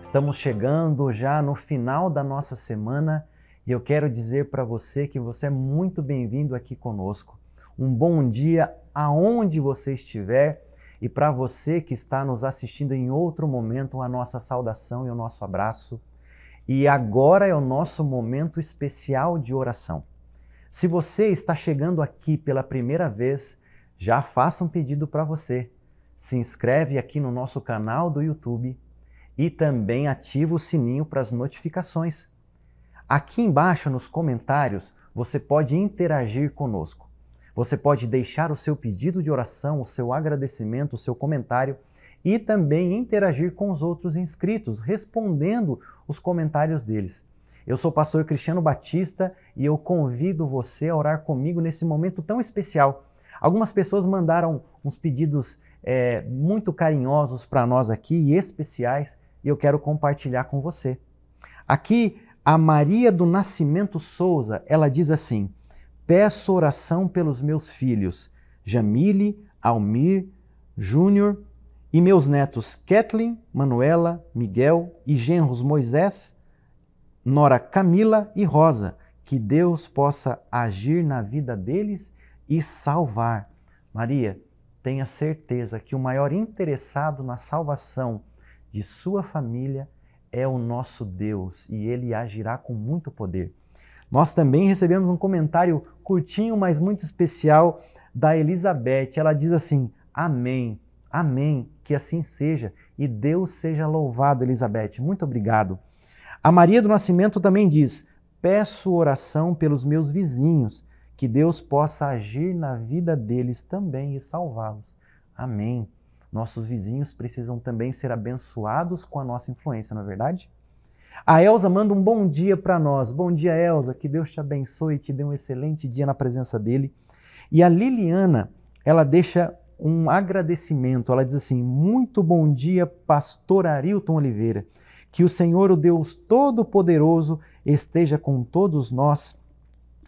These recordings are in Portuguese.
Estamos chegando já no final da nossa semana e eu quero dizer para você que você é muito bem-vindo aqui conosco. Um bom dia aonde você estiver e para você que está nos assistindo em outro momento, a nossa saudação e o nosso abraço. E agora é o nosso momento especial de oração. Se você está chegando aqui pela primeira vez, já faça um pedido para você. Se inscreve aqui no nosso canal do YouTube e também ativa o sininho para as notificações. Aqui embaixo nos comentários você pode interagir conosco. Você pode deixar o seu pedido de oração, o seu agradecimento, o seu comentário e também interagir com os outros inscritos, respondendo os comentários deles. Eu sou o pastor Cristiano Batista e eu convido você a orar comigo nesse momento tão especial. Algumas pessoas mandaram uns pedidos muito carinhosos para nós aqui e especiais e eu quero compartilhar com você. Aqui, a Maria do Nascimento Souza, ela diz assim: peço oração pelos meus filhos, Jamile, Almir, Júnior e meus netos Kathleen, Manuela, Miguel e genros Moisés, Nora Camila e Rosa, que Deus possa agir na vida deles e salvar. Maria, tenha certeza que o maior interessado na salvação de sua família é o nosso Deus e Ele agirá com muito poder. Nós também recebemos um comentário curtinho, mas muito especial da Elizabeth. Ela diz assim: amém, amém, que assim seja e Deus seja louvado, Elizabeth. Muito obrigado. A Maria do Nascimento também diz: peço oração pelos meus vizinhos, que Deus possa agir na vida deles também e salvá-los. Amém. Nossos vizinhos precisam também ser abençoados com a nossa influência, não é verdade? A Elza manda um bom dia para nós. Bom dia, Elza. Que Deus te abençoe e te dê um excelente dia na presença dele. E a Liliana, ela deixa um agradecimento. Ela diz assim: muito bom dia, pastor Arilton Oliveira. Que o Senhor, o Deus Todo-Poderoso, esteja com todos nós.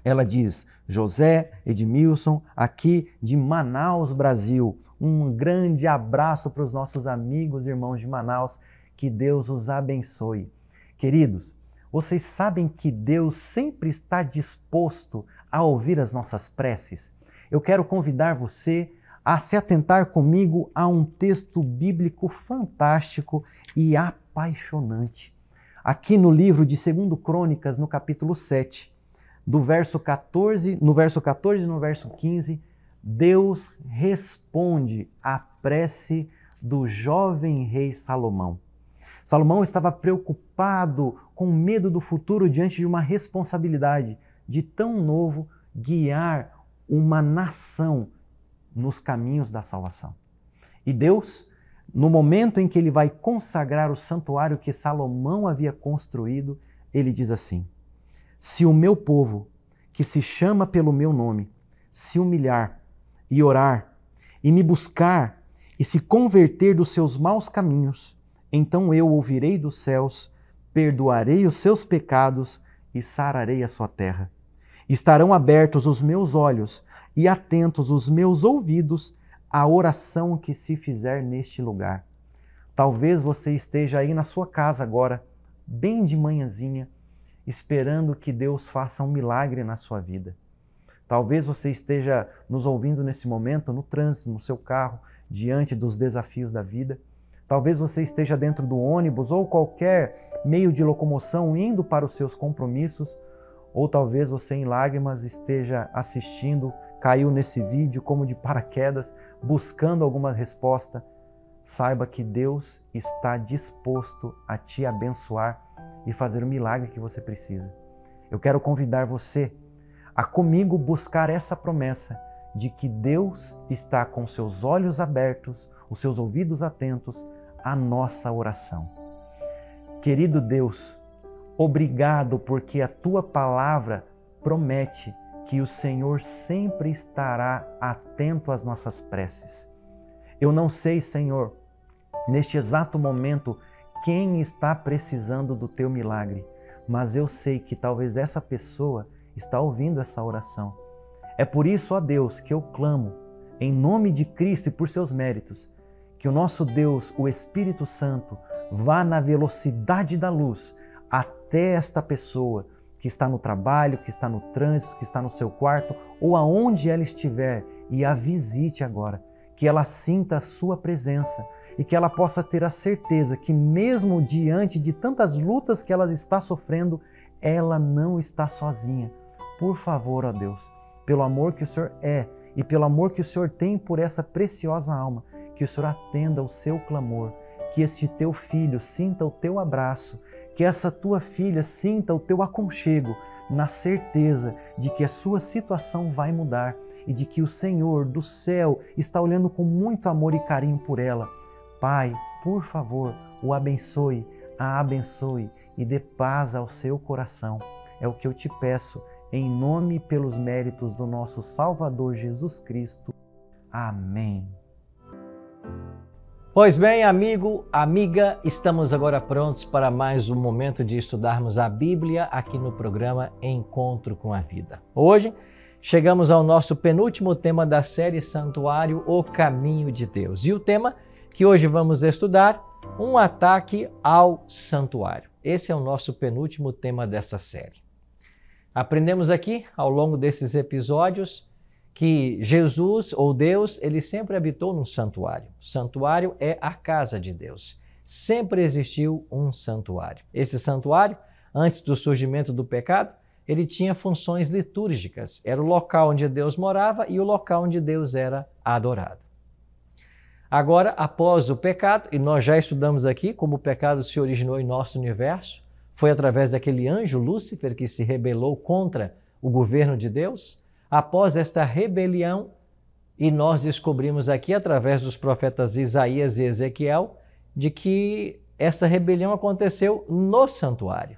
Ela diz: José Edmilson, aqui de Manaus, Brasil. Um grande abraço para os nossos amigos e irmãos de Manaus. Que Deus os abençoe. Queridos, vocês sabem que Deus sempre está disposto a ouvir as nossas preces? Eu quero convidar você a se atentar comigo a um texto bíblico fantástico e apaixonante. Aqui no livro de 2 Crônicas, no capítulo 7, no verso 14 e no verso 15, Deus responde à prece do jovem rei Salomão. Salomão estava preocupado, com medo do futuro, diante de uma responsabilidade de tão novo guiar uma nação nos caminhos da salvação. E Deus, no momento em que ele vai consagrar o santuário que Salomão havia construído, ele diz assim: se o meu povo, que se chama pelo meu nome, se humilhar e orar e me buscar e se converter dos seus maus caminhos, então eu ouvirei dos céus, perdoarei os seus pecados e sararei a sua terra. Estarão abertos os meus olhos e atentos os meus ouvidos à oração que se fizer neste lugar. Talvez você esteja aí na sua casa agora, bem de manhãzinha, esperando que Deus faça um milagre na sua vida. Talvez você esteja nos ouvindo nesse momento no trânsito, no seu carro, diante dos desafios da vida. Talvez você esteja dentro do ônibus ou qualquer meio de locomoção indo para os seus compromissos, ou talvez você em lágrimas esteja assistindo, caiu nesse vídeo como de paraquedas, buscando alguma resposta. Saiba que Deus está disposto a te abençoar e fazer o milagre que você precisa. Eu quero convidar você a comigo buscar essa promessa de que Deus está com seus olhos abertos, os seus ouvidos atentos à nossa oração. Querido Deus, obrigado porque a Tua palavra promete que o Senhor sempre estará atento às nossas preces. Eu não sei, Senhor, neste exato momento, quem está precisando do Teu milagre, mas eu sei que talvez essa pessoa está ouvindo essa oração. É por isso, ó Deus, que eu clamo, em nome de Cristo e por seus méritos, que o nosso Deus, o Espírito Santo, vá na velocidade da luz até esta pessoa que está no trabalho, que está no trânsito, que está no seu quarto ou aonde ela estiver e a visite agora, que ela sinta a sua presença e que ela possa ter a certeza que mesmo diante de tantas lutas que ela está sofrendo, ela não está sozinha. Por favor, ó Deus, pelo amor que o Senhor é e pelo amor que o Senhor tem por essa preciosa alma, que o Senhor atenda ao seu clamor, que este teu filho sinta o teu abraço, que essa tua filha sinta o teu aconchego, na certeza de que a sua situação vai mudar e de que o Senhor do céu está olhando com muito amor e carinho por ela. Pai, por favor, o abençoe, a abençoe e dê paz ao seu coração. É o que eu te peço, em nome e pelos méritos do nosso Salvador Jesus Cristo. Amém. Pois bem, amigo, amiga, estamos agora prontos para mais um momento de estudarmos a Bíblia aqui no programa Encontro com a Vida. Hoje, chegamos ao nosso penúltimo tema da série Santuário, o Caminho de Deus. E o tema que hoje vamos estudar, um ataque ao santuário. Esse é o nosso penúltimo tema dessa série. Aprendemos aqui, ao longo desses episódios, que Jesus, ou Deus, ele sempre habitou num santuário. O santuário é a casa de Deus. Sempre existiu um santuário. Esse santuário, antes do surgimento do pecado, ele tinha funções litúrgicas. Era o local onde Deus morava e o local onde Deus era adorado. Agora, após o pecado, e nós já estudamos aqui como o pecado se originou em nosso universo, foi através daquele anjo Lúcifer que se rebelou contra o governo de Deus. Após esta rebelião, e nós descobrimos aqui através dos profetas Isaías e Ezequiel, de que esta rebelião aconteceu no santuário.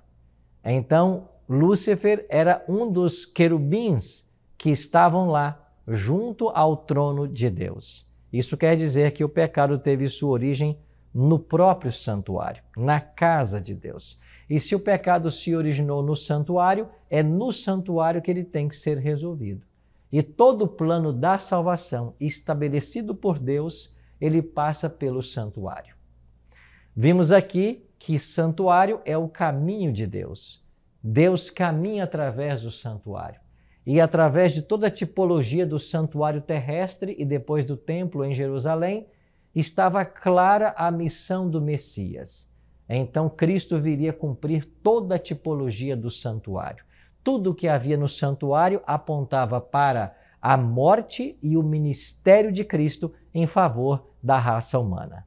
Então, Lúcifer era um dos querubins que estavam lá, junto ao trono de Deus. Isso quer dizer que o pecado teve sua origem no próprio santuário, na casa de Deus. E se o pecado se originou no santuário, é no santuário que ele tem que ser resolvido. E todo o plano da salvação estabelecido por Deus, ele passa pelo santuário. Vimos aqui que santuário é o caminho de Deus. Deus caminha através do santuário. E através de toda a tipologia do santuário terrestre e depois do templo em Jerusalém, estava clara a missão do Messias. Então, Cristo viria cumprir toda a tipologia do santuário. Tudo o que havia no santuário apontava para a morte e o ministério de Cristo em favor da raça humana.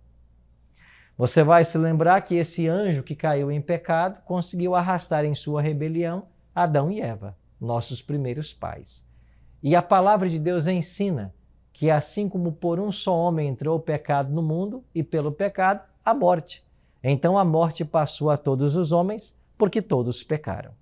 Você vai se lembrar que esse anjo que caiu em pecado conseguiu arrastar em sua rebelião Adão e Eva, nossos primeiros pais. E a palavra de Deus ensina que assim como por um só homem entrou o pecado no mundo e pelo pecado a morte. Então a morte passou a todos os homens porque todos pecaram.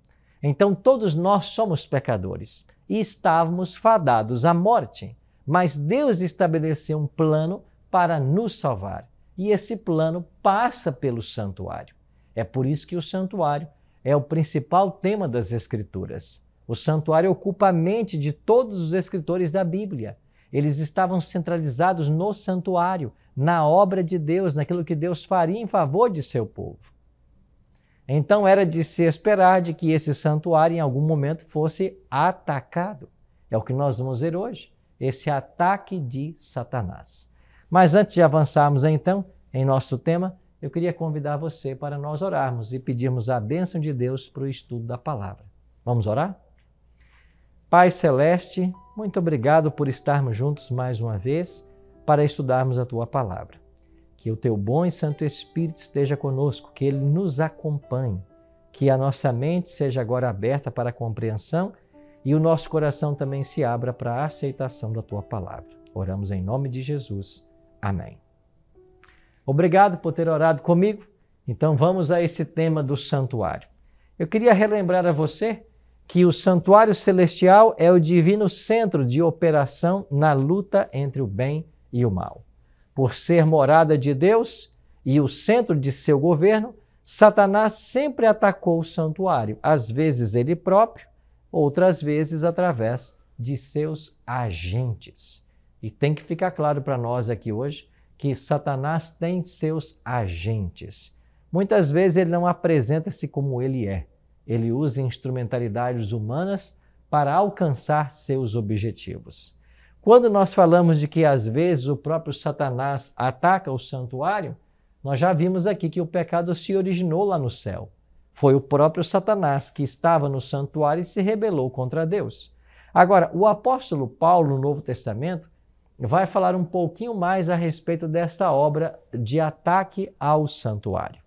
Então todos nós somos pecadores e estávamos fadados à morte. Mas Deus estabeleceu um plano para nos salvar. E esse plano passa pelo santuário. É por isso que o santuário é o principal tema das Escrituras. O santuário ocupa a mente de todos os escritores da Bíblia. Eles estavam centralizados no santuário, na obra de Deus, naquilo que Deus faria em favor de seu povo. Então era de se esperar de que esse santuário em algum momento fosse atacado. É o que nós vamos ver hoje, esse ataque de Satanás. Mas antes de avançarmos então em nosso tema, eu queria convidar você para nós orarmos e pedirmos a bênção de Deus para o estudo da palavra. Vamos orar? Pai Celeste, muito obrigado por estarmos juntos mais uma vez para estudarmos a Tua palavra. Que o Teu bom e Santo Espírito esteja conosco, que Ele nos acompanhe, que a nossa mente seja agora aberta para a compreensão e o nosso coração também se abra para a aceitação da Tua palavra. Oramos em nome de Jesus. Amém. Obrigado por ter orado comigo. Então vamos a esse tema do santuário. Eu queria relembrar a você que o santuário celestial é o divino centro de operação na luta entre o bem e o mal. Por ser morada de Deus e o centro de seu governo, Satanás sempre atacou o santuário, às vezes ele próprio, outras vezes através de seus agentes. E tem que ficar claro para nós aqui hoje que Satanás tem seus agentes. muitas vezes ele não apresenta-se como ele é. Ele usa instrumentalidades humanas para alcançar seus objetivos. Quando nós falamos de que às vezes o próprio Satanás ataca o santuário, nós já vimos aqui que o pecado se originou lá no céu. Foi o próprio Satanás que estava no santuário e se rebelou contra Deus. Agora, o apóstolo Paulo, no Novo Testamento, vai falar um pouquinho mais a respeito desta obra de ataque ao santuário.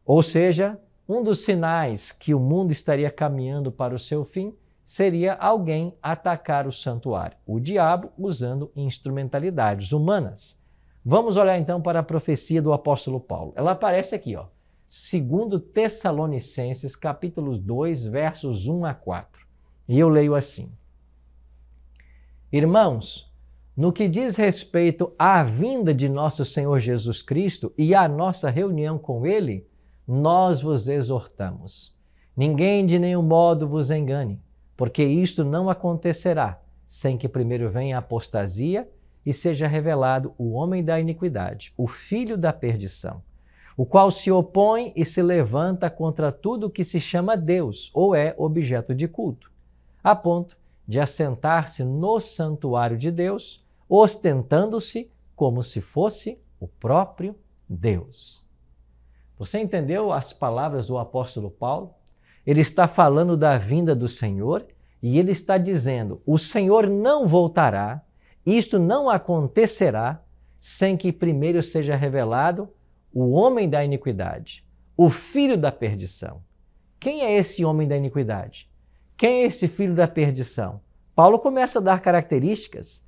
Ou seja, um dos sinais que o mundo estaria caminhando para o seu fim seria alguém atacar o santuário, o diabo usando instrumentalidades humanas. Vamos olhar então para a profecia do apóstolo Paulo. Ela aparece aqui, 2 Tessalonicenses, capítulo 2, versos 1 a 4. E eu leio assim: Irmãos, no que diz respeito à vinda de nosso Senhor Jesus Cristo e à nossa reunião com Ele, nós vos exortamos. Ninguém de nenhum modo vos engane, porque isto não acontecerá sem que primeiro venha a apostasia e seja revelado o homem da iniquidade, o filho da perdição, o qual se opõe e se levanta contra tudo que se chama Deus ou é objeto de culto, a ponto de assentar-se no santuário de Deus, ostentando-se como se fosse o próprio Deus. Você entendeu as palavras do apóstolo Paulo? Ele está falando da vinda do Senhor e ele está dizendo: o Senhor não voltará, isto não acontecerá sem que primeiro seja revelado o homem da iniquidade, o filho da perdição. Quem é esse homem da iniquidade? Quem é esse filho da perdição? Paulo começa a dar características,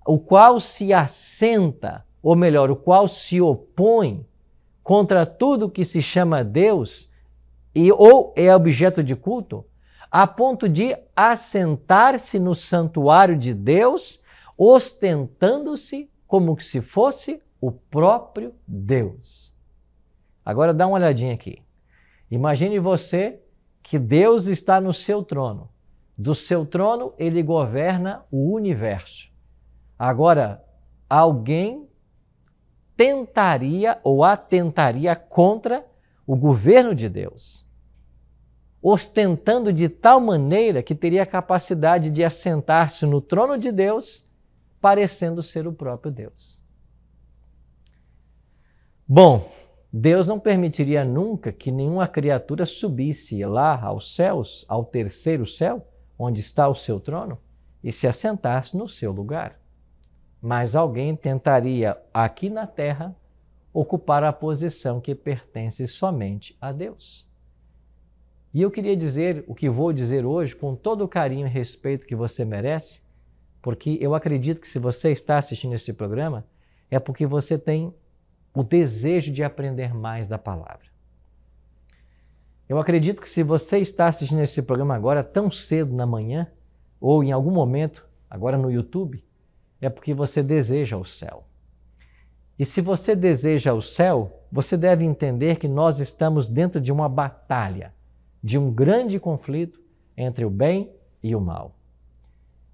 o qual se assenta, ou melhor, o qual se opõe contra tudo que se chama Deus ou é objeto de culto, a ponto de assentar-se no santuário de Deus, ostentando-se como que se fosse o próprio Deus. Agora dá uma olhadinha aqui. Imagine você que Deus está no seu trono. Do seu trono, ele governa o universo. Agora, alguém tentaria ou atentaria contra o governo de Deus, ostentando de tal maneira que teria a capacidade de assentar-se no trono de Deus, parecendo ser o próprio Deus. Bom, Deus não permitiria nunca que nenhuma criatura subisse lá aos céus, ao terceiro céu, onde está o seu trono, e se assentasse no seu lugar. Mas alguém tentaria, aqui na terra, ocupar a posição que pertence somente a Deus. E eu queria dizer o que vou dizer hoje com todo o carinho e respeito que você merece, porque eu acredito que se você está assistindo esse programa, é porque você tem o desejo de aprender mais da palavra. Eu acredito que se você está assistindo esse programa agora tão cedo na manhã, ou em algum momento, agora no YouTube, é porque você deseja o céu. E se você deseja o céu, você deve entender que nós estamos dentro de uma batalha, de um grande conflito entre o bem e o mal.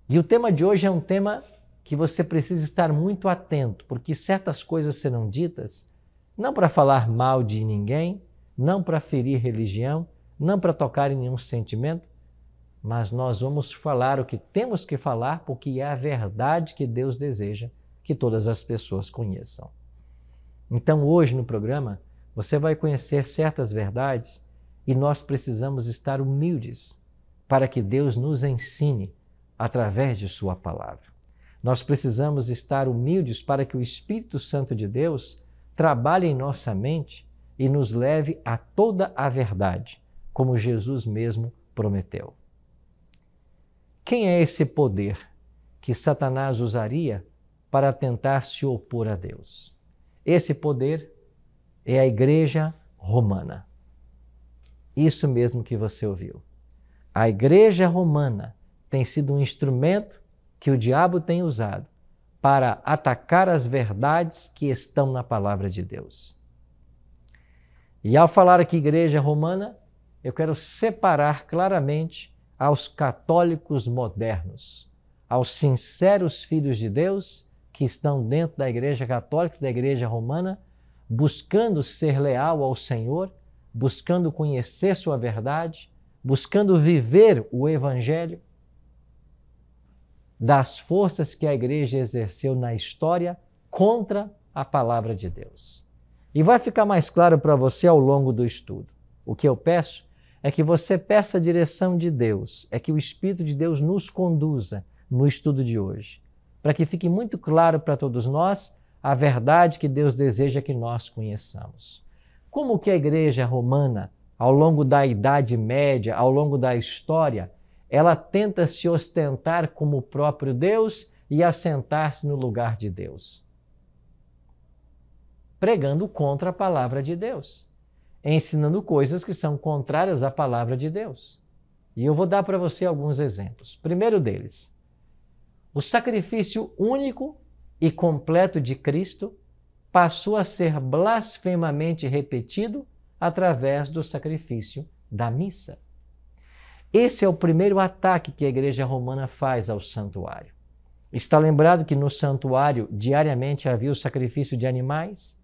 E o tema de hoje é um tema que você precisa estar muito atento, porque certas coisas serão ditas não para falar mal de ninguém, não para ferir religião, não para tocar em nenhum sentimento, mas nós vamos falar o que temos que falar porque é a verdade que Deus deseja que todas as pessoas conheçam. Então, hoje no programa, você vai conhecer certas verdades e nós precisamos estar humildes para que Deus nos ensine através de sua palavra. Nós precisamos estar humildes para que o Espírito Santo de Deus trabalhe em nossa mente e nos leve a toda a verdade, como Jesus mesmo prometeu. Quem é esse poder que Satanás usaria para tentar se opor a Deus? Esse poder é a Igreja Romana. Isso mesmo que você ouviu. A Igreja Romana tem sido um instrumento que o diabo tem usado para atacar as verdades que estão na palavra de Deus. E ao falar aqui Igreja Romana, eu quero separar claramente aos católicos modernos, aos sinceros filhos de Deus que estão dentro da Igreja Católica e da Igreja Romana, buscando ser leal ao Senhor, buscando conhecer sua verdade, buscando viver o Evangelho, das forças que a igreja exerceu na história contra a palavra de Deus. E vai ficar mais claro para você ao longo do estudo. O que eu peço é que você peça a direção de Deus, é que o Espírito de Deus nos conduza no estudo de hoje, para que fique muito claro para todos nós a verdade que Deus deseja que nós conheçamos. Como que a igreja romana, ao longo da Idade Média, ao longo da história, ela tenta se ostentar como o próprio Deus e assentar-se no lugar de Deus? Pregando contra a palavra de Deus, ensinando coisas que são contrárias à palavra de Deus. E eu vou dar para você alguns exemplos. Primeiro deles, o sacrifício único e completo de Cristo passou a ser blasfemamente repetido através do sacrifício da missa. Esse é o primeiro ataque que a Igreja Romana faz ao santuário. Está lembrado que no santuário diariamente havia o sacrifício de animais?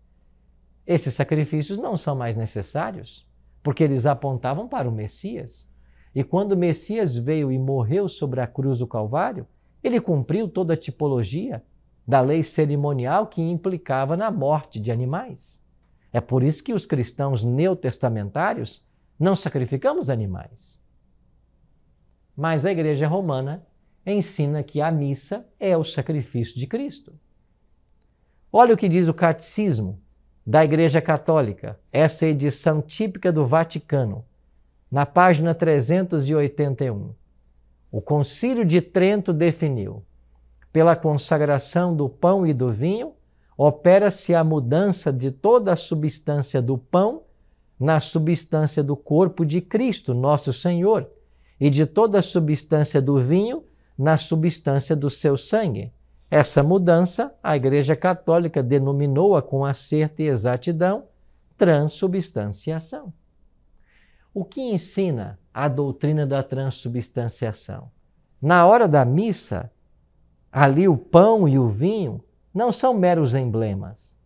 Esses sacrifícios não são mais necessários, porque eles apontavam para o Messias. E quando o Messias veio e morreu sobre a cruz do Calvário, ele cumpriu toda a tipologia da lei cerimonial que implicava na morte de animais. É por isso que os cristãos neotestamentários não sacrificamos animais. Mas a Igreja Romana ensina que a missa é o sacrifício de Cristo. Olha o que diz o Catecismo da Igreja Católica, essa edição típica do Vaticano, na página 381. O Concílio de Trento definiu: pela consagração do pão e do vinho, opera-se a mudança de toda a substância do pão na substância do corpo de Cristo, nosso Senhor, e de toda a substância do vinho na substância do seu sangue. Essa mudança, a Igreja Católica denominou-a com acerto e exatidão transubstanciação. O que ensina a doutrina da transubstanciação? Na hora da missa, ali o pão e o vinho não são meros emblemas.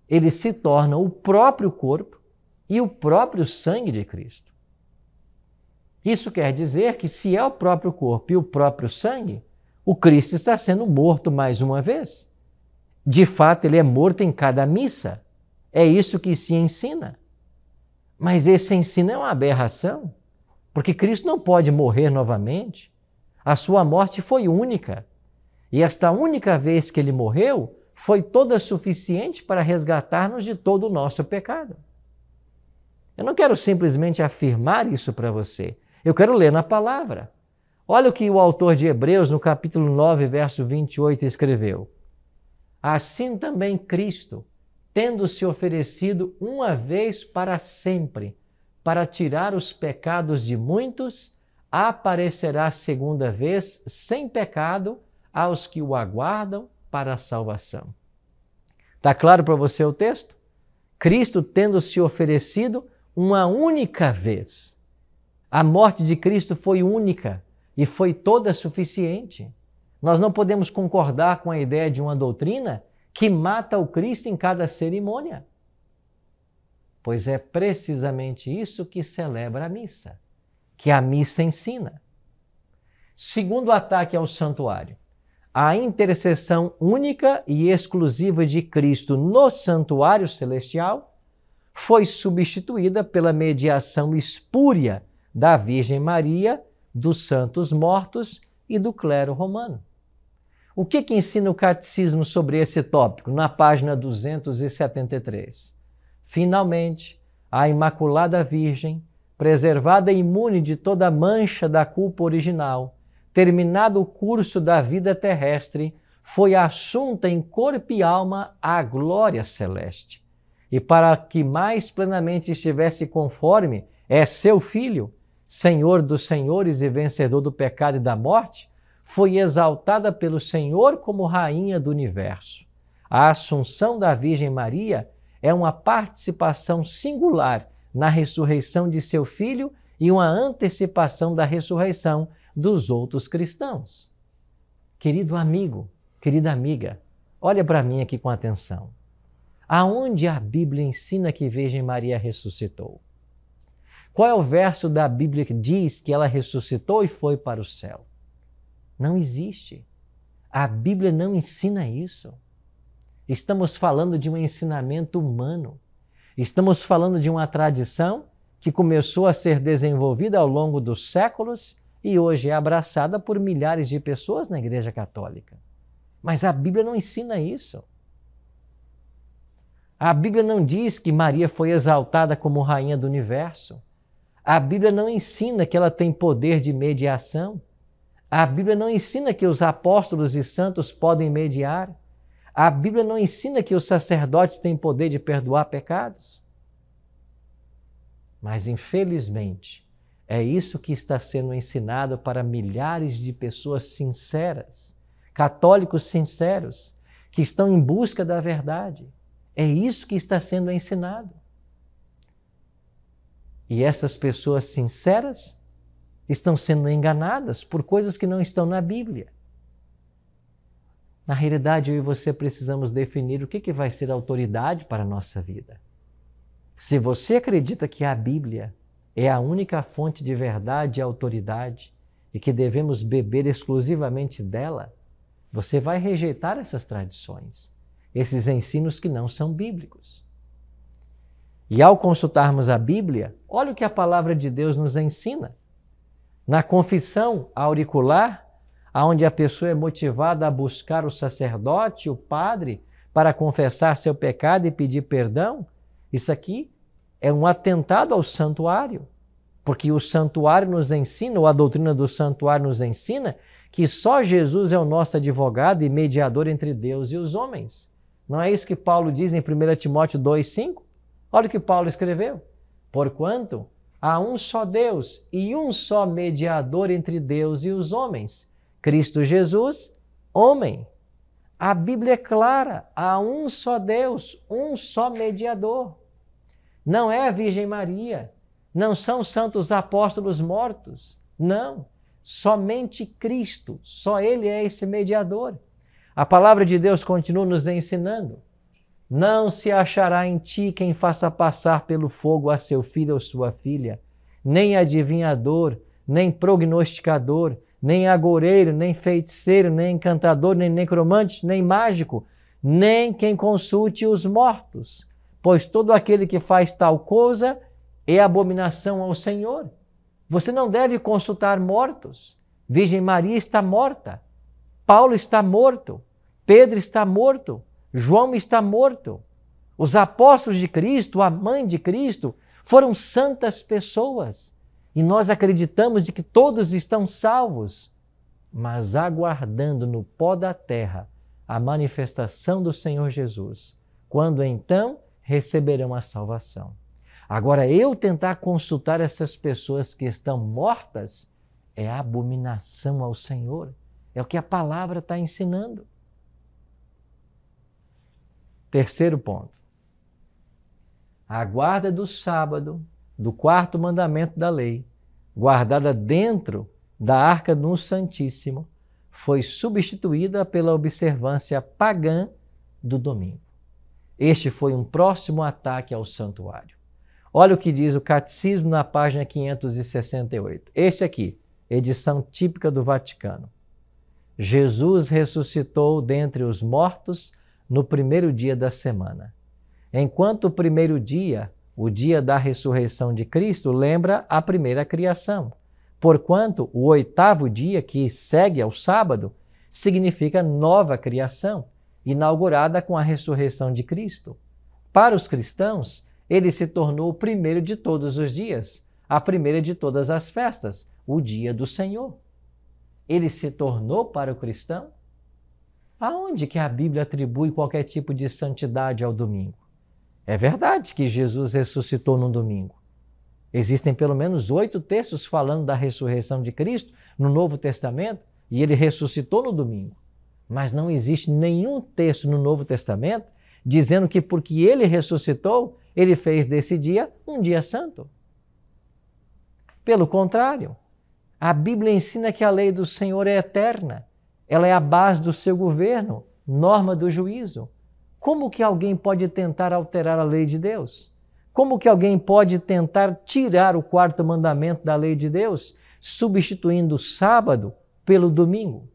Eles se tornam o próprio corpo e o próprio sangue de Cristo. Isso quer dizer que, se é o próprio corpo e o próprio sangue, o Cristo está sendo morto mais uma vez. De fato, ele é morto em cada missa. É isso que se ensina. Mas esse ensino é uma aberração, porque Cristo não pode morrer novamente. A sua morte foi única. E esta única vez que ele morreu foi toda suficiente para resgatar-nos de todo o nosso pecado. Eu não quero simplesmente afirmar isso para você. Eu quero ler na palavra. Olha o que o autor de Hebreus, no capítulo 9, verso 28, escreveu. Assim também Cristo, tendo se oferecido uma vez para sempre, para tirar os pecados de muitos, aparecerá segunda vez sem pecado aos que o aguardam para a salvação. Está claro para você o texto? Cristo tendo se oferecido uma única vez. A morte de Cristo foi única e foi toda suficiente. Nós não podemos concordar com a ideia de uma doutrina que mata o Cristo em cada cerimônia. Pois é precisamente isso que celebra a missa, que a missa ensina. Segundo ataque ao santuário, a intercessão única e exclusiva de Cristo no santuário celestial foi substituída pela mediação espúria da Virgem Maria, dos santos mortos e do clero romano. O que ensina o Catecismo sobre esse tópico? Na página 273. Finalmente, a Imaculada Virgem, preservada imune de toda mancha da culpa original, terminado o curso da vida terrestre, foi assunta em corpo e alma à glória celeste. E para que mais plenamente estivesse conforme é seu Filho, Senhor dos senhores e vencedor do pecado e da morte, foi exaltada pelo Senhor como Rainha do Universo. A Assunção da Virgem Maria é uma participação singular na ressurreição de seu Filho e uma antecipação da ressurreição dos outros cristãos. Querido amigo, querida amiga, olha para mim aqui com atenção. Aonde a Bíblia ensina que Virgem Maria ressuscitou? Qual é o verso da Bíblia que diz que ela ressuscitou e foi para o céu? Não existe. A Bíblia não ensina isso. Estamos falando de um ensinamento humano. Estamos falando de uma tradição que começou a ser desenvolvida ao longo dos séculos e hoje é abraçada por milhares de pessoas na Igreja Católica. Mas a Bíblia não ensina isso. A Bíblia não diz que Maria foi exaltada como rainha do universo. A Bíblia não ensina que ela tem poder de mediação. A Bíblia não ensina que os apóstolos e santos podem mediar. A Bíblia não ensina que os sacerdotes têm poder de perdoar pecados. Mas, infelizmente, é isso que está sendo ensinado para milhares de pessoas sinceras, católicos sinceros, que estão em busca da verdade. É isso que está sendo ensinado. E essas pessoas sinceras estão sendo enganadas por coisas que não estão na Bíblia. Na realidade, eu e você precisamos definir o que vai ser autoridade para a nossa vida. Se você acredita que a Bíblia é a única fonte de verdade e autoridade e que devemos beber exclusivamente dela, você vai rejeitar essas tradições, esses ensinos que não são bíblicos. E ao consultarmos a Bíblia, olha o que a palavra de Deus nos ensina. Na confissão auricular, onde a pessoa é motivada a buscar o sacerdote, o padre, para confessar seu pecado e pedir perdão, isso aqui é um atentado ao santuário, porque o santuário nos ensina, ou a doutrina do santuário nos ensina, que só Jesus é o nosso advogado e mediador entre Deus e os homens. Não é isso que Paulo diz em 1 Timóteo 2,5? Olha o que Paulo escreveu. Porquanto há um só Deus e um só mediador entre Deus e os homens, Cristo Jesus, homem. A Bíblia é clara, há um só Deus, um só mediador. Não é a Virgem Maria, não são santos apóstolos mortos, não. Somente Cristo, só Ele é esse mediador. A palavra de Deus continua nos ensinando. Não se achará em ti quem faça passar pelo fogo a seu filho ou sua filha, nem adivinhador, nem prognosticador, nem agoureiro, nem feiticeiro, nem encantador, nem necromante, nem mágico, nem quem consulte os mortos, pois todo aquele que faz tal coisa é abominação ao Senhor. Você não deve consultar mortos. Virgem Maria está morta, Paulo está morto, Pedro está morto, João está morto. Os apóstolos de Cristo, a mãe de Cristo, foram santas pessoas. E nós acreditamos de que todos estão salvos, mas aguardando no pó da terra a manifestação do Senhor Jesus, quando então receberão a salvação. Agora, eu tentar consultar essas pessoas que estão mortas é abominação ao Senhor. É o que a palavra está ensinando. Terceiro ponto. A guarda do sábado, do quarto mandamento da lei, guardada dentro da arca do Santíssimo, foi substituída pela observância pagã do domingo. Este foi um próximo ataque ao santuário. Olha o que diz o Catecismo na página 568. Esse aqui, edição típica do Vaticano. Jesus ressuscitou dentre os mortos no primeiro dia da semana. Enquanto o primeiro dia, o dia da ressurreição de Cristo, lembra a primeira criação. Porquanto o oitavo dia, que segue ao sábado, significa nova criação, inaugurada com a ressurreição de Cristo. Para os cristãos, ele se tornou o primeiro de todos os dias, a primeira de todas as festas, o dia do Senhor. Ele se tornou para o cristão? Aonde que a Bíblia atribui qualquer tipo de santidade ao domingo? É verdade que Jesus ressuscitou no domingo. Existem pelo menos 8 textos falando da ressurreição de Cristo no Novo Testamento e ele ressuscitou no domingo. Mas não existe nenhum texto no Novo Testamento dizendo que porque ele ressuscitou, ele fez desse dia um dia santo. Pelo contrário, a Bíblia ensina que a lei do Senhor é eterna. Ela é a base do seu governo, norma do juízo. Como que alguém pode tentar alterar a lei de Deus? Como que alguém pode tentar tirar o quarto mandamento da lei de Deus, substituindo o sábado pelo domingo?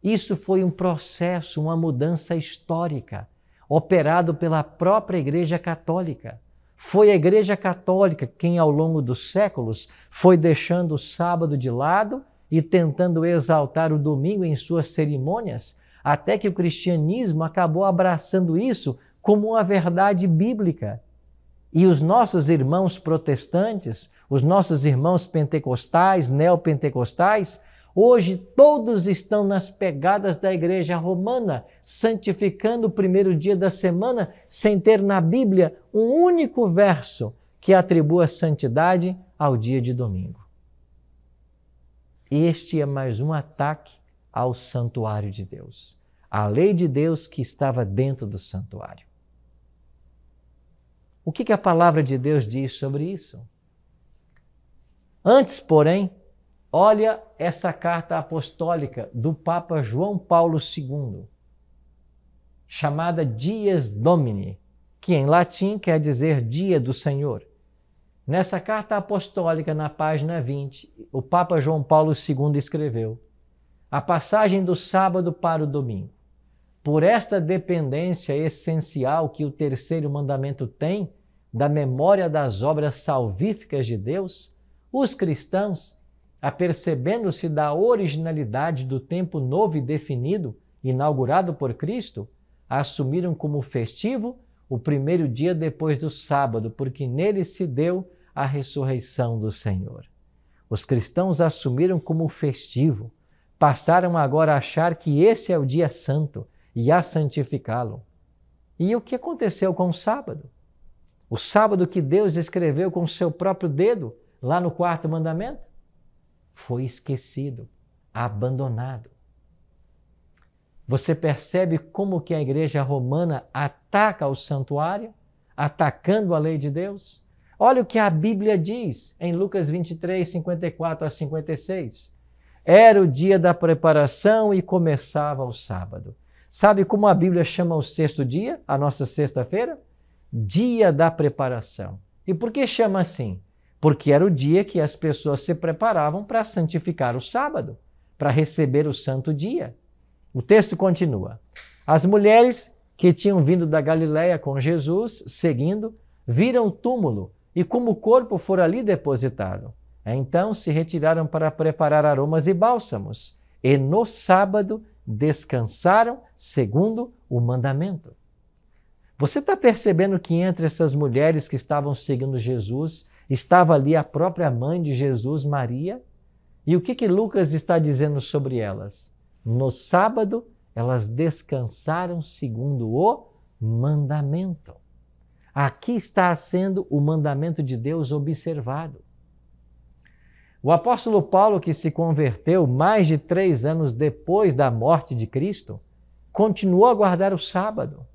Isso foi um processo, uma mudança histórica, operado pela própria Igreja Católica. Foi a Igreja Católica quem, ao longo dos séculos, foi deixando o sábado de lado e tentando exaltar o domingo em suas cerimônias, até que o cristianismo acabou abraçando isso como uma verdade bíblica. E os nossos irmãos protestantes, os nossos irmãos pentecostais, neopentecostais, hoje todos estão nas pegadas da Igreja Romana, santificando o primeiro dia da semana sem ter na Bíblia um único verso que atribua santidade ao dia de domingo. Este é mais um ataque ao santuário de Deus, a lei de Deus que estava dentro do santuário. O que a palavra de Deus diz sobre isso? Antes, porém, olha essa carta apostólica do Papa João Paulo II, chamada Dies Domini, que em latim quer dizer Dia do Senhor. Nessa carta apostólica, na página 20, o Papa João Paulo II escreveu: a passagem do sábado para o domingo. Por esta dependência essencial que o terceiro mandamento tem da memória das obras salvíficas de Deus, os cristãos, apercebendo-se da originalidade do tempo novo e definido, inaugurado por Cristo, assumiram como festivo o primeiro dia depois do sábado, porque nele se deu a ressurreição do Senhor. Os cristãos assumiram como festivo, passaram agora a achar que esse é o dia santo e a santificá-lo. E o que aconteceu com o sábado? O sábado que Deus escreveu com o seu próprio dedo, lá no quarto mandamento, foi esquecido, abandonado. Você percebe como que a Igreja Romana ataca o santuário, atacando a lei de Deus? Olha o que a Bíblia diz em Lucas 23, 54 a 56. Era o dia da preparação e começava o sábado. Sabe como a Bíblia chama o sexto dia, a nossa sexta-feira? Dia da preparação. E por que chama assim? Porque era o dia que as pessoas se preparavam para santificar o sábado, para receber o santo dia. O texto continua. As mulheres que tinham vindo da Galiléia com Jesus, seguindo, viram o túmulo e como o corpo fora ali depositado. Então se retiraram para preparar aromas e bálsamos, e no sábado descansaram segundo o mandamento. Você está percebendo que entre essas mulheres que estavam seguindo Jesus, estava ali a própria mãe de Jesus, Maria? E o que Lucas está dizendo sobre elas? No sábado, elas descansaram segundo o mandamento. Aqui está sendo o mandamento de Deus observado. O apóstolo Paulo, que se converteu mais de 3 anos depois da morte de Cristo, continuou a guardar o sábado.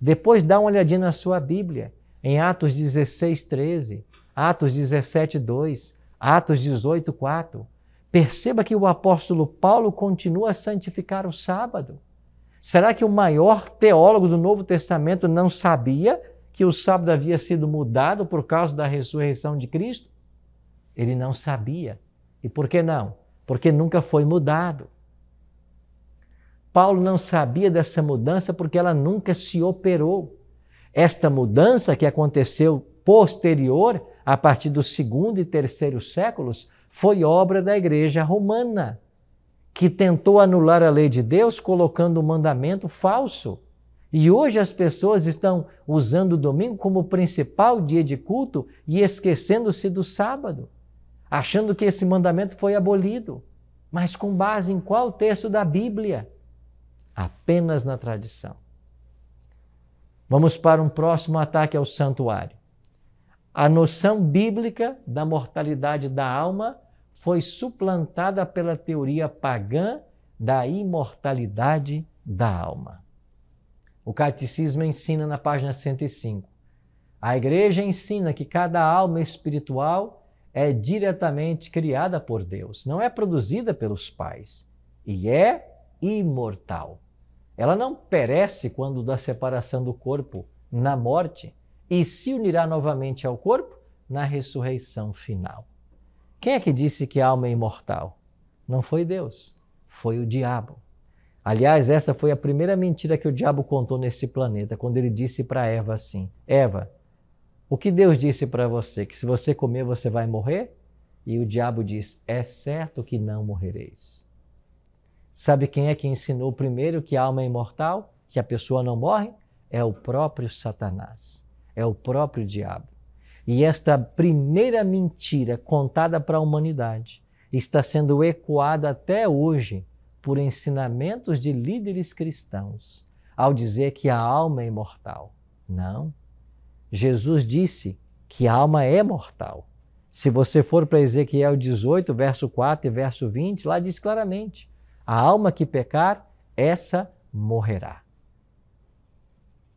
Depois dá uma olhadinha na sua Bíblia, em Atos 16, 13, Atos 17, 2, Atos 18, 4. Perceba que o apóstolo Paulo continua a santificar o sábado. Será que o maior teólogo do Novo Testamento não sabia que o sábado havia sido mudado por causa da ressurreição de Cristo? Ele não sabia. E por que não? Porque nunca foi mudado. Paulo não sabia dessa mudança porque ela nunca se operou. Esta mudança que aconteceu posterior, a partir do 2º e 3º séculos, foi obra da Igreja Romana, que tentou anular a lei de Deus colocando um mandamento falso. E hoje as pessoas estão usando o domingo como o principal dia de culto e esquecendo-se do sábado, achando que esse mandamento foi abolido. Mas com base em qual texto da Bíblia? Apenas na tradição. Vamos para um próximo ataque ao santuário. A noção bíblica da mortalidade da alma foi suplantada pela teoria pagã da imortalidade da alma. O Catecismo ensina na página 105. A Igreja ensina que cada alma espiritual é diretamente criada por Deus, não é produzida pelos pais, e é imortal. Ela não perece quando da separação do corpo na morte e se unirá novamente ao corpo na ressurreição final. Quem é que disse que a alma é imortal? Não foi Deus, foi o diabo. Aliás, essa foi a primeira mentira que o diabo contou nesse planeta, quando ele disse para Eva assim: Eva, o que Deus disse para você? Que se você comer você vai morrer? E o diabo diz: é certo que não morrereis. Sabe quem é que ensinou primeiro que a alma é imortal? Que a pessoa não morre? É o próprio Satanás, é o próprio diabo. E esta primeira mentira contada para a humanidade está sendo ecoada até hoje por ensinamentos de líderes cristãos, ao dizer que a alma é imortal. Não. Jesus disse que a alma é mortal. Se você for para Ezequiel 18, verso 4 e verso 20, lá diz claramente: a alma que pecar, essa morrerá.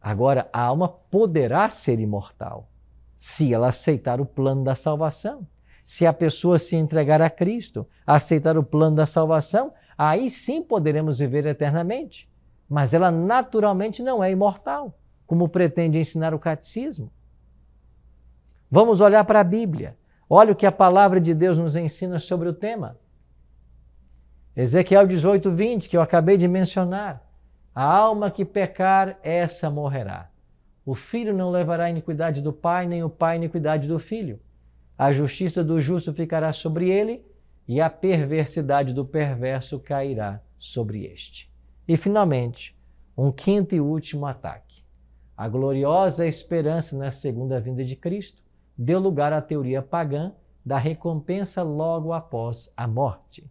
Agora, a alma poderá ser imortal se ela aceitar o plano da salvação. Se a pessoa se entregar a Cristo, aceitar o plano da salvação, aí sim poderemos viver eternamente. Mas ela naturalmente não é imortal, como pretende ensinar o catecismo. Vamos olhar para a Bíblia. Olha o que a palavra de Deus nos ensina sobre o tema. Ezequiel 18, 20, que eu acabei de mencionar. A alma que pecar, essa morrerá. O filho não levará a iniquidade do pai, nem o pai a iniquidade do filho. A justiça do justo ficará sobre ele, e a perversidade do perverso cairá sobre este. E, finalmente, um quinto e último ataque. A gloriosa esperança na segunda vinda de Cristo deu lugar à teoria pagã da recompensa logo após a morte.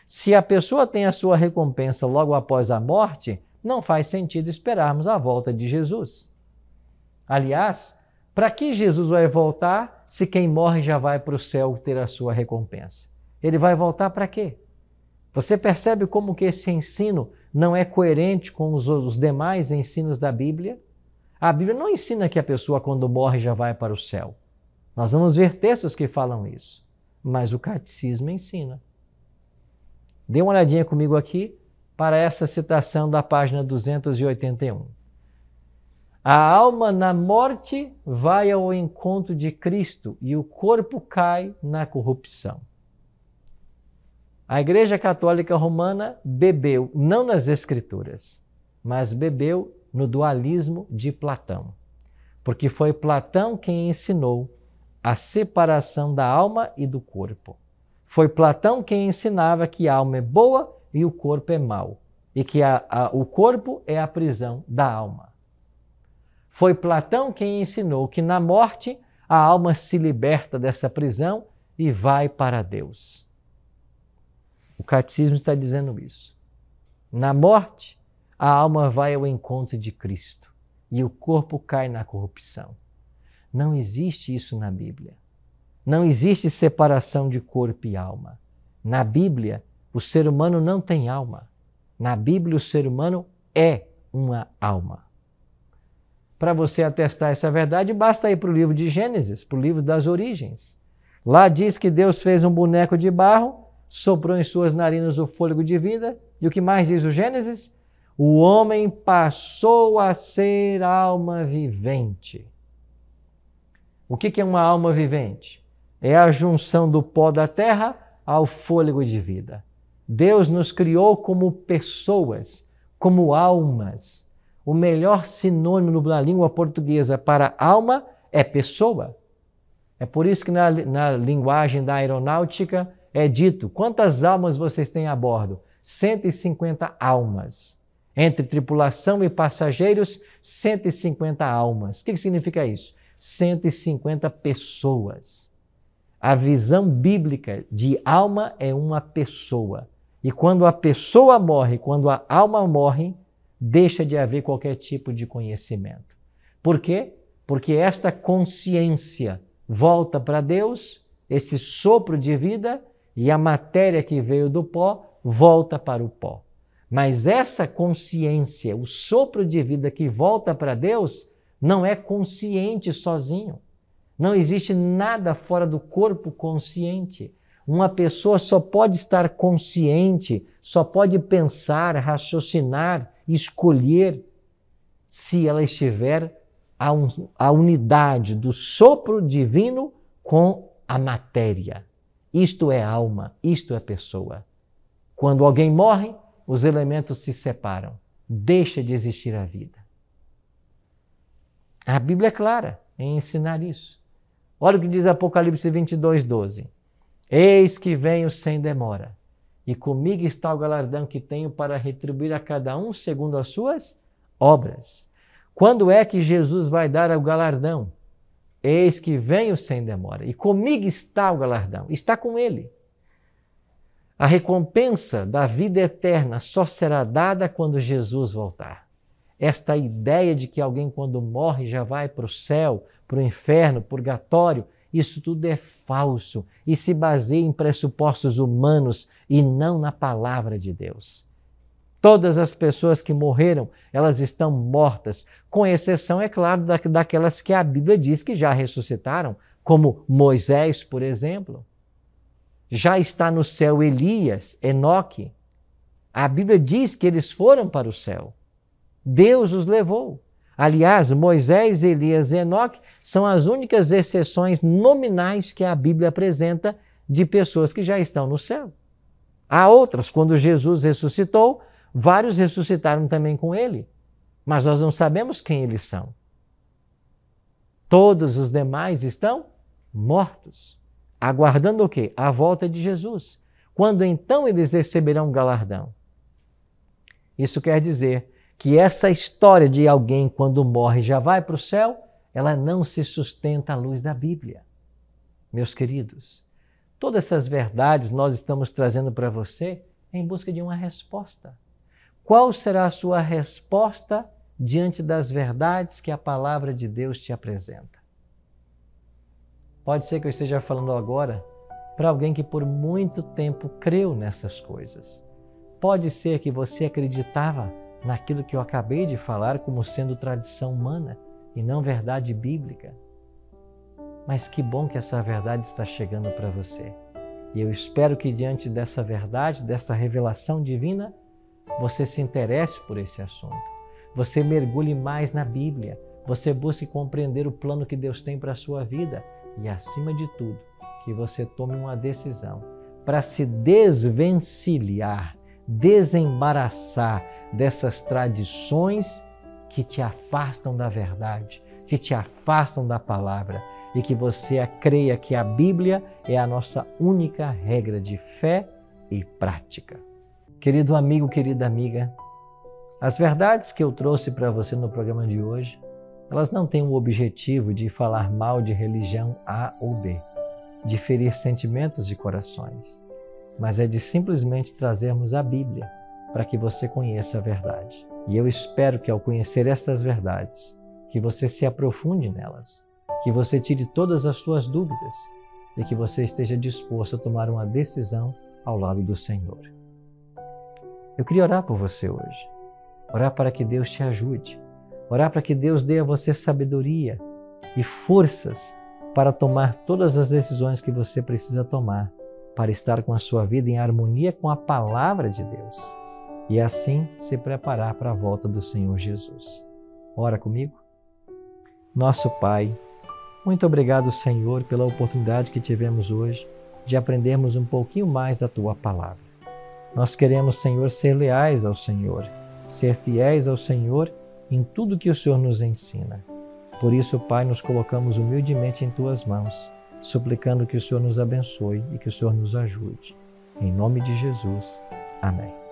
Se a pessoa tem a sua recompensa logo após a morte, não faz sentido esperarmos a volta de Jesus. Aliás, para que Jesus vai voltar se quem morre já vai para o céu ter a sua recompensa? Ele vai voltar para quê? Você percebe como que esse ensino não é coerente com os demais ensinos da Bíblia? A Bíblia não ensina que a pessoa quando morre já vai para o céu. Nós vamos ver textos que falam isso, mas o catecismo ensina. Dê uma olhadinha comigo aqui para essa citação da página 281. A alma na morte vai ao encontro de Cristo e o corpo cai na corrupção. A Igreja Católica Romana bebeu não nas Escrituras, mas bebeu no dualismo de Platão, porque foi Platão quem ensinou a separação da alma e do corpo. Foi Platão quem ensinava que a alma é boa e o corpo é mau, e que o corpo é a prisão da alma. Foi Platão quem ensinou que na morte a alma se liberta dessa prisão e vai para Deus. O catecismo está dizendo isso. Na morte, a alma vai ao encontro de Cristo e o corpo cai na corrupção. Não existe isso na Bíblia. Não existe separação de corpo e alma. Na Bíblia, o ser humano não tem alma. Na Bíblia, o ser humano é uma alma. Para você atestar essa verdade, basta ir para o livro de Gênesis, para o livro das origens. Lá diz que Deus fez um boneco de barro, soprou em suas narinas o fôlego de vida. E o que mais diz o Gênesis? O homem passou a ser alma vivente. O que é uma alma vivente? É a junção do pó da terra ao fôlego de vida. Deus nos criou como pessoas, como almas. O melhor sinônimo na língua portuguesa para alma é pessoa. É por isso que na linguagem da aeronáutica é dito: quantas almas vocês têm a bordo? 150 almas. Entre tripulação e passageiros, 150 almas. O que significa isso? 150 pessoas. A visão bíblica de alma é uma pessoa. E quando a pessoa morre, quando a alma morre, deixa de haver qualquer tipo de conhecimento. Por quê? Porque esta consciência volta para Deus, esse sopro de vida, e a matéria que veio do pó volta para o pó. Mas essa consciência, o sopro de vida que volta para Deus, não é consciente sozinho. Não existe nada fora do corpo consciente. Uma pessoa só pode estar consciente, só pode pensar, raciocinar escolher se ela estiver a unidade do sopro divino com a matéria. Isto é alma, isto é pessoa. Quando alguém morre, os elementos se separam. Deixa de existir a vida. A Bíblia é clara em ensinar isso. Olha o que diz Apocalipse 22:12. Eis que venho sem demora, e comigo está o galardão que tenho para retribuir a cada um segundo as suas obras. Quando é que Jesus vai dar o galardão? Eis que venho sem demora, e comigo está o galardão, está com ele. A recompensa da vida eterna só será dada quando Jesus voltar. Esta ideia de que alguém quando morre já vai para o céu, para o inferno, purgatório, isso tudo é falso e se baseia em pressupostos humanos e não na palavra de Deus. Todas as pessoas que morreram, elas estão mortas, com exceção, é claro, daquelas que a Bíblia diz que já ressuscitaram, como Moisés, por exemplo. Já está no céu Elias, Enoque. A Bíblia diz que eles foram para o céu. Deus os levou. Aliás, Moisés, Elias e Enoque são as únicas exceções nominais que a Bíblia apresenta de pessoas que já estão no céu. Há outras, quando Jesus ressuscitou, vários ressuscitaram também com ele, mas nós não sabemos quem eles são. Todos os demais estão mortos, aguardando o quê? A volta de Jesus. Quando então eles receberão galardão? Isso quer dizer que essa história de alguém quando morre já vai para o céu, ela não se sustenta à luz da Bíblia. Meus queridos, todas essas verdades nós estamos trazendo para você em busca de uma resposta. Qual será a sua resposta diante das verdades que a palavra de Deus te apresenta? Pode ser que eu esteja falando agora para alguém que por muito tempo creu nessas coisas. Pode ser que você acreditava naquilo que eu acabei de falar como sendo tradição humana e não verdade bíblica. Mas que bom que essa verdade está chegando para você. E eu espero que diante dessa verdade, dessa revelação divina, você se interesse por esse assunto. Você mergulhe mais na Bíblia. Você busque compreender o plano que Deus tem para a sua vida. E, acima de tudo, que você tome uma decisão para se desvencilhar, desembaraçar dessas tradições que te afastam da verdade, que te afastam da palavra e que você creia que a Bíblia é a nossa única regra de fé e prática. Querido amigo, querida amiga, as verdades que eu trouxe para você no programa de hoje, elas não têm o objetivo de falar mal de religião A ou B, de ferir sentimentos e corações, mas é de simplesmente trazermos a Bíblia para que você conheça a verdade. E eu espero que ao conhecer estas verdades, que você se aprofunde nelas, que você tire todas as suas dúvidas e que você esteja disposto a tomar uma decisão ao lado do Senhor. Eu queria orar por você hoje, orar para que Deus te ajude, orar para que Deus dê a você sabedoria e forças para tomar todas as decisões que você precisa tomar para estar com a sua vida em harmonia com a palavra de Deus e assim se preparar para a volta do Senhor Jesus. Ora comigo. Nosso Pai, muito obrigado, Senhor, pela oportunidade que tivemos hoje de aprendermos um pouquinho mais da Tua palavra. Nós queremos, Senhor, ser leais ao Senhor, ser fiéis ao Senhor em tudo que o Senhor nos ensina. Por isso, Pai, nos colocamos humildemente em Tuas mãos, suplicando que o Senhor nos abençoe e que o Senhor nos ajude. Em nome de Jesus. Amém.